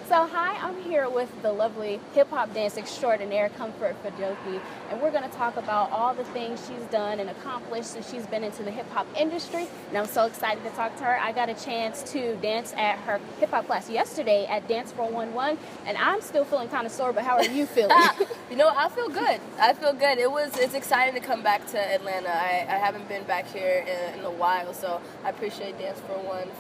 So hi, I'm here with the lovely hip-hop dance extraordinaire, Comfort Fedoke, and we're going to talk about all the things she's done and accomplished since she's been into the hip-hop industry, and I'm so excited to talk to her. I got a chance to dance at her hip-hop class yesterday at Dance 411, and I'm still feeling kind of sore, but how are you feeling? You know, I feel good. It's exciting to come back to Atlanta. I haven't been back here in a while, so I appreciate Dance 411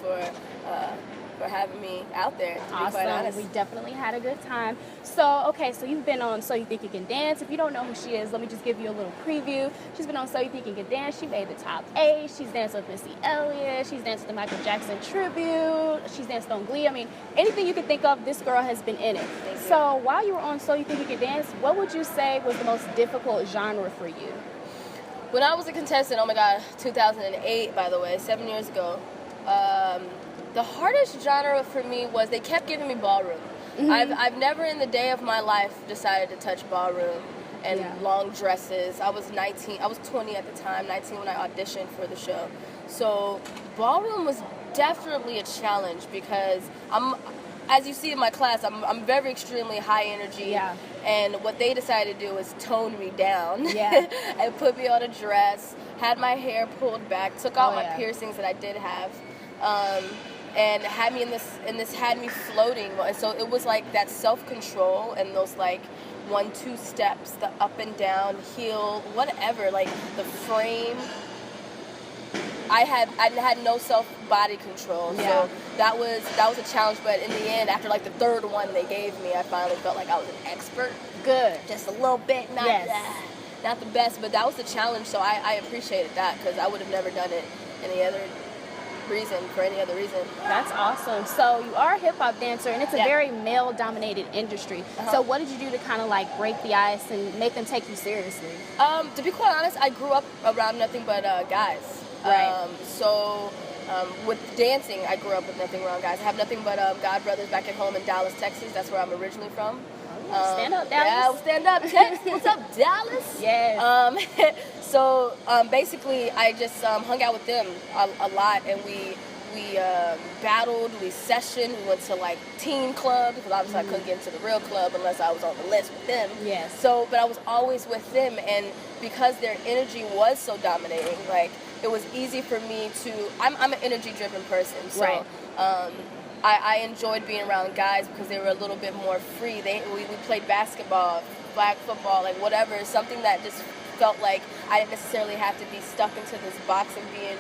for having me out there, to be quite honest. We definitely had a good time. So you've been on So You Think You Can Dance. If you don't know who she is, let me just give you a little preview. She's been on So You Think You Can Dance. She made the top 8. She's danced with Missy Elliott. She's danced with the Michael Jackson tribute. She's danced on Glee. I mean, anything you can think of, this girl has been in it. So while you were on So You Think You Can Dance, what would you say was the most difficult genre for you? When I was a contestant, 2008, by the way, 7 years ago, the hardest genre for me was they kept giving me ballroom. Mm-hmm. I've never in the day of my life decided to touch ballroom and long dresses. I was 20 at the time, 19 when I auditioned for the show. So ballroom was definitely a challenge because as you see in my class, I'm very extremely high energy. Yeah. And what they decided to do was tone me down. Yeah. And put me on a dress, had my hair pulled back, took out my piercings that I did have. And had me had me floating, and so it was like that self-control and those like 1-2 steps, the up and down, heel, whatever, like the frame. I had no body control, so that was a challenge. But in the end, after like the third one they gave me, I finally felt like I was an expert. Good, just a little bit, not the best, but that was the challenge. So I appreciated that because I would have never done it for any other reason. That's awesome. So you are a hip-hop dancer, and it's a very male-dominated industry. So what did you do to kind of like break the ice and make them take you seriously? To be quite honest, I grew up around nothing but guys. Right. With dancing, I grew up with nothing around guys. I have nothing but god brothers back at home in Dallas, Texas. That's where I'm originally from. Stand up, Dallas. Yeah, stand up, Texas. What's up, Dallas? Yes. So basically, I just hung out with them a lot, and we battled, we sessioned, we went to like teen clubs, because obviously I couldn't get into the real club unless I was on the list with them. Yes. So, but I was always with them, and because their energy was so dominating, like it was easy for me to. I'm an energy-driven person, so. I enjoyed being around guys because they were a little bit more free. We played basketball, flag football, like whatever, something that just felt like I didn't necessarily have to be stuck into this box and being,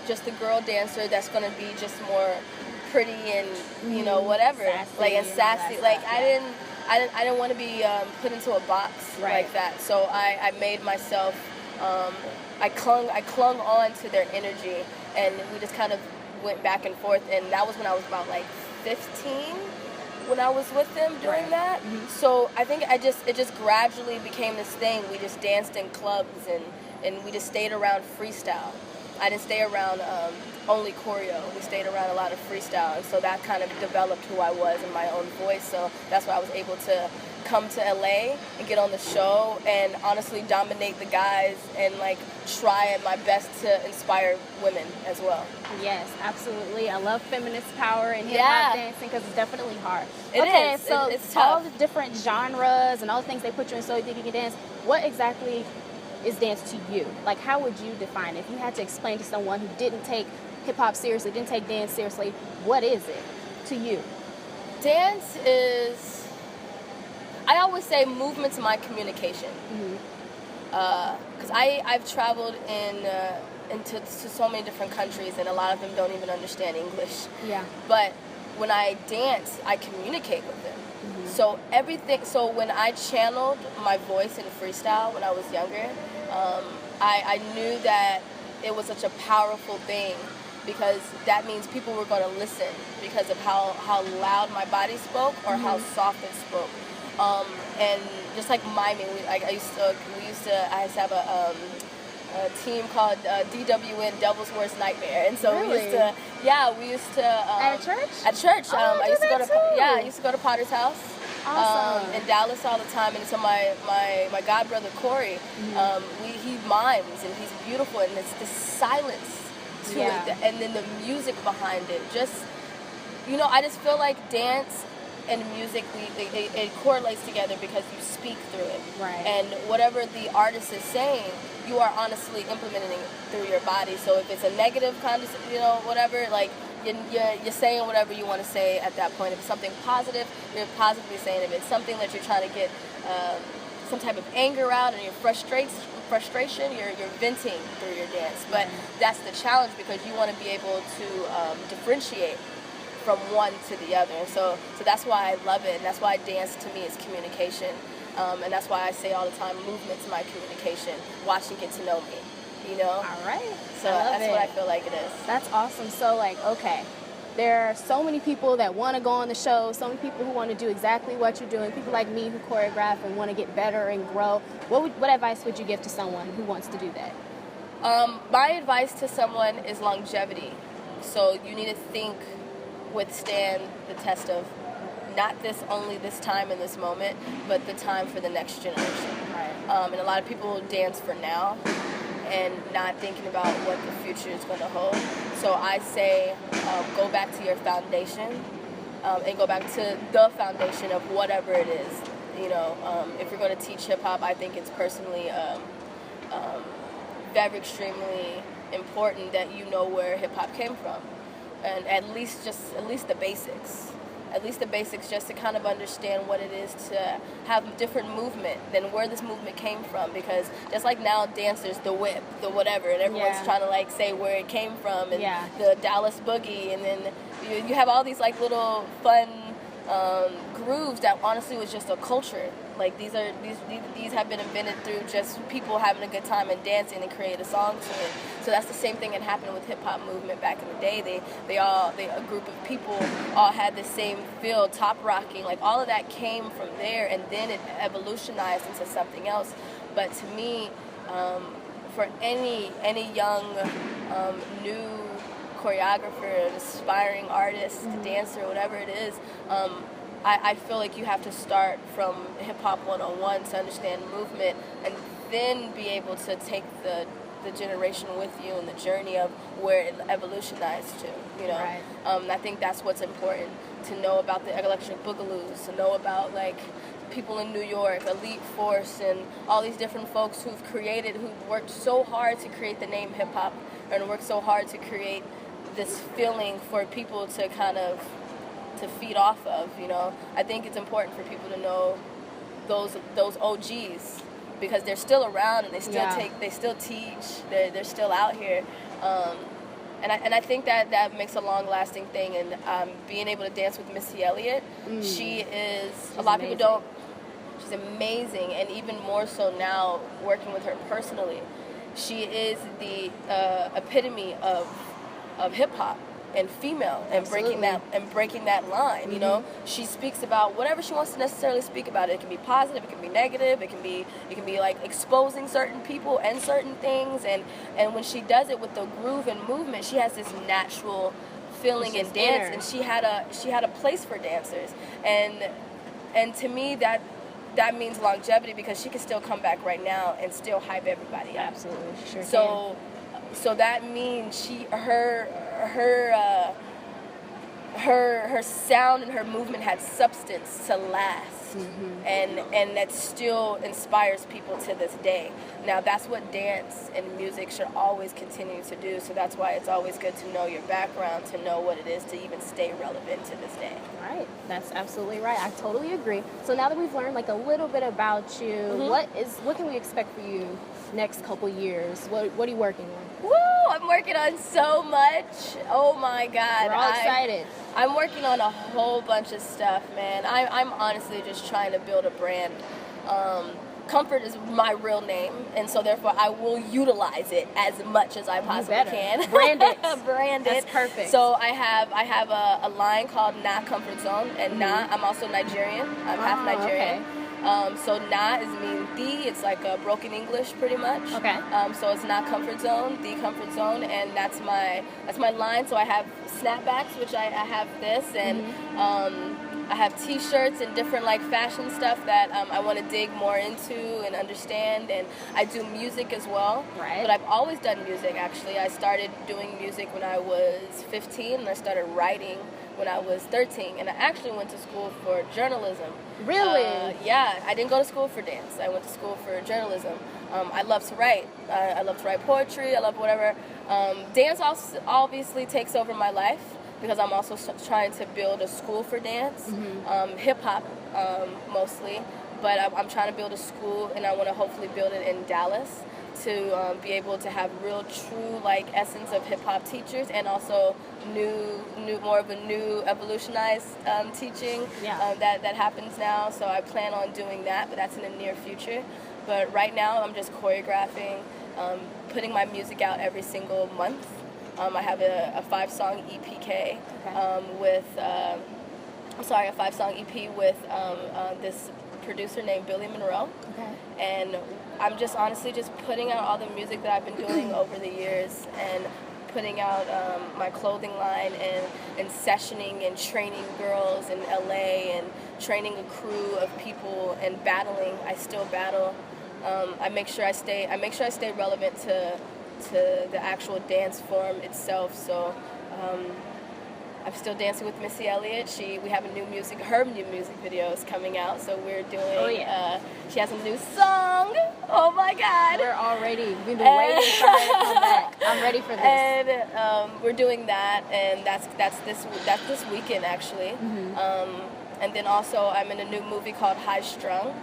just a girl dancer that's going to be just more pretty and, whatever. Sassy and sassy. Like I didn't want to be put into a box like that. So I made myself, I clung on to their energy, and we just kind of went back and forth, and that was when I was about like 15 when I was with them doing that. So I think it just gradually became this thing. We just danced in clubs and we just stayed around freestyle. I didn't stay around only choreo. We stayed around a lot of freestyle, and so that kind of developed who I was and my own voice. So that's why I was able to come to LA and get on the show and honestly dominate the guys and like try my best to inspire women as well. Yes, absolutely. I love feminist power and hip-hop dancing because it's definitely hard. It is. So it's tough. All the different genres and all the things they put you in So You Think You Can Dance, what exactly is dance to you? Like, how would you define it? If you had to explain to someone who didn't take hip-hop seriously, didn't take dance seriously, what is it to you? Dance is... I always say movement's my communication. Because I've traveled into so many different countries, and a lot of them don't even understand English. Yeah. But when I dance, I communicate with them. So when I channeled my voice in freestyle when I was younger, I knew that it was such a powerful thing, because that means people were going to listen because of how loud my body spoke or how soft it spoke. And just like miming, I used to have a team called DWN, Devil's Worst Nightmare, and so we used to at church. At church, I used to go to Potter's house. Awesome. In Dallas all the time, and so my god brother Corey, he mimes, and he's beautiful, and it's the silence to it, and then the music behind it, just I just feel like dance and music, it correlates together because you speak through it. Right. And whatever the artist is saying, you are honestly implementing it through your body. So if it's a negative kind of, whatever, like, you're saying whatever you want to say at that point. If it's something positive, you're positively saying it. If it's something that you're trying to get some type of anger out and your frustration, you're venting through your dance. But that's the challenge, because you want to be able to differentiate from one to the other. And so that's why I love it, and that's why dance to me is communication. And that's why I say all the time, movement's my communication. Watch and get to know me, All right. So that's what I feel like it is. That's awesome. So, like, okay, there are so many people that want to go on the show, so many people who want to do exactly what you're doing, people like me who choreograph and want to get better and grow. What advice would you give to someone who wants to do that? My advice to someone is longevity. So you need to withstand the test of not only this time in this moment, but the time for the next generation. Right. And a lot of people dance for now and not thinking about what the future is going to hold. So I say go back to your foundation and go back to the foundation of whatever it is. If you're going to teach hip-hop, I think it's personally very extremely important that you know where hip-hop came from. And at least the basics. At least the basics, just to kind of understand what it is to have different movement than where this movement came from. Because just like now, dancers, the whip, the whatever, and everyone's trying to like say where it came from, and the Dallas boogie, and then you have all these like little fun grooves that honestly was just a culture. Like these have been invented through just people having a good time and dancing and create a song to it. So that's the same thing that happened with hip hop movement back in the day. A group of people all had the same feel, top rocking, like all of that came from there, and then it evolutionized into something else. But to me, for any young new choreographer, an aspiring artist, dancer, whatever it is, I feel like you have to start from Hip Hop 101 to understand movement, and then be able to take the generation with you in the journey of where it evolutionized to, Right. I think that's what's important, to know about the electric boogaloos, to know about like people in New York, Elite Force, and all these different folks who've worked so hard to create the name hip hop, and worked so hard to create this feeling for people to kind of to feed off of. I think it's important for people to know those OGs, because they're still around and they still teach, they're still out here, and I think that makes a long lasting thing. And being able to dance with Missy Elliott, she's a lot of people don't. She's amazing, and even more so now working with her personally, she is the epitome of hip hop and female, and breaking that line. She speaks about whatever she wants to necessarily speak about. It can be positive, it can be negative, it can be like exposing certain people and certain things, and when she does it with the groove and movement, she has this natural feeling in dance, and she had a place for dancers, and to me that means longevity, because she can still come back right now and still hype everybody up. Absolutely, she sure can. So that means her sound and her movement had substance to last, and that still inspires people to this day. Now that's what dance and music should always continue to do. So that's why it's always good to know your background, to know what it is, to even stay relevant to this day. Right, that's absolutely right. I totally agree. So now that we've learned like a little bit about you, what can we expect for you next couple years? What are you working on? Woo! I'm working on so much. Oh my God. We're all excited. I'm working on a whole bunch of stuff, man. I'm honestly just trying to build a brand. Comfort is my real name, and so therefore I will utilize it as much as I possibly can. Brand it. Brand it. That's perfect. So I have a line called Na Comfort Zone, and Na, I'm also Nigerian. I'm half Nigerian. Okay. So Na means the, it's like a broken English pretty much. Okay. So it's Na Comfort Zone, the comfort zone, and that's my line. So I have snapbacks, which I have this, and I have t-shirts and different like fashion stuff that I want to dig more into and understand, and I do music as well. Right. But I've always done music, actually. I started doing music when I was 15, and I started writing when I was 13, and I actually went to school for journalism. Really? Yeah, I didn't go to school for dance. I went to school for journalism. I love to write. I love to write poetry. I love whatever. Dance also obviously takes over my life because I'm also trying to build a school for dance, hip-hop mostly. But I'm trying to build a school, and I want to hopefully build it in Dallas to be able to have real, true, like, essence of hip-hop teachers, and also more of a new evolutionized teaching that happens now. So I plan on doing that, but that's in the near future. But right now I'm just choreographing, putting my music out every single month. I have a 5-song EPK with a 5-song EP with this producer named Billy Monroe. And I'm just honestly just putting out all the music that I've been doing over the years, and putting out my clothing line, and sessioning and training girls in LA, and training a crew of people, and battling. I still battle. I make sure I stay relevant to the actual dance form itself. So I'm still dancing with Missy Elliott. We have her new music video is coming out, so we're doing, she has a new song. Oh my God. We've been waiting for her to come back. I'm ready for this. And we're doing that, and that's this weekend actually. And then also I'm in a new movie called High Strung.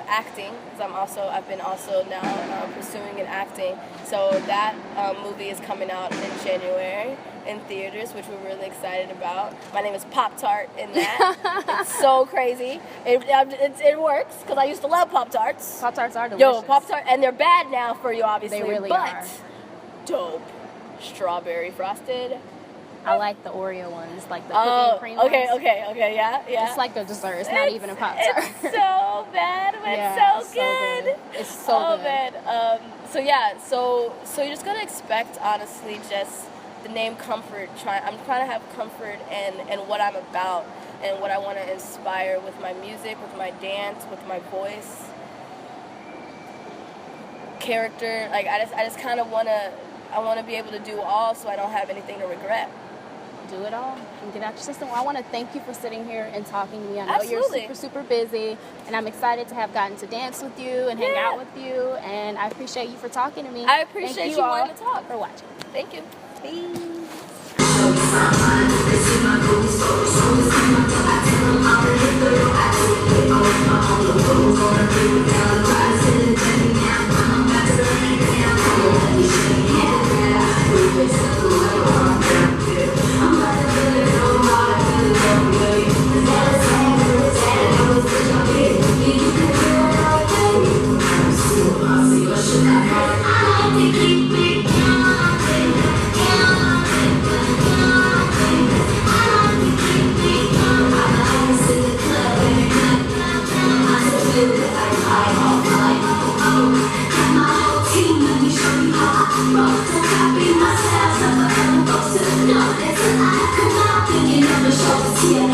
Acting, because I've been also now pursuing in acting. So that movie is coming out in January in theaters, which we're really excited about. My name is Pop-Tart in that. It's so crazy. It works, because I used to love Pop-Tarts. Pop-Tarts are delicious. Yo, Pop-Tart, and they're bad now for you, obviously. They really but are. Dope. Strawberry frosted. I like the Oreo ones, like the cookie cream ones. Okay, yeah. It's like a dessert. It's not even a Pop-Tart. It's so bad, but it's so good. It's so good. So you're just gonna expect, honestly, just the name Comfort. I'm trying to have comfort in what I'm about, and what I want to inspire with my music, with my dance, with my voice, character. Like I just kind of want to be able to do all, so I don't have anything to regret. Do it all and get out your system. Well, I want to thank you for sitting here and talking to me. I know Absolutely. You're super busy, and I'm excited to have gotten to dance with you and hang out with you, and I appreciate you for talking to me. I appreciate you wanting to talk. For watching. Thank you. Peace. Yeah.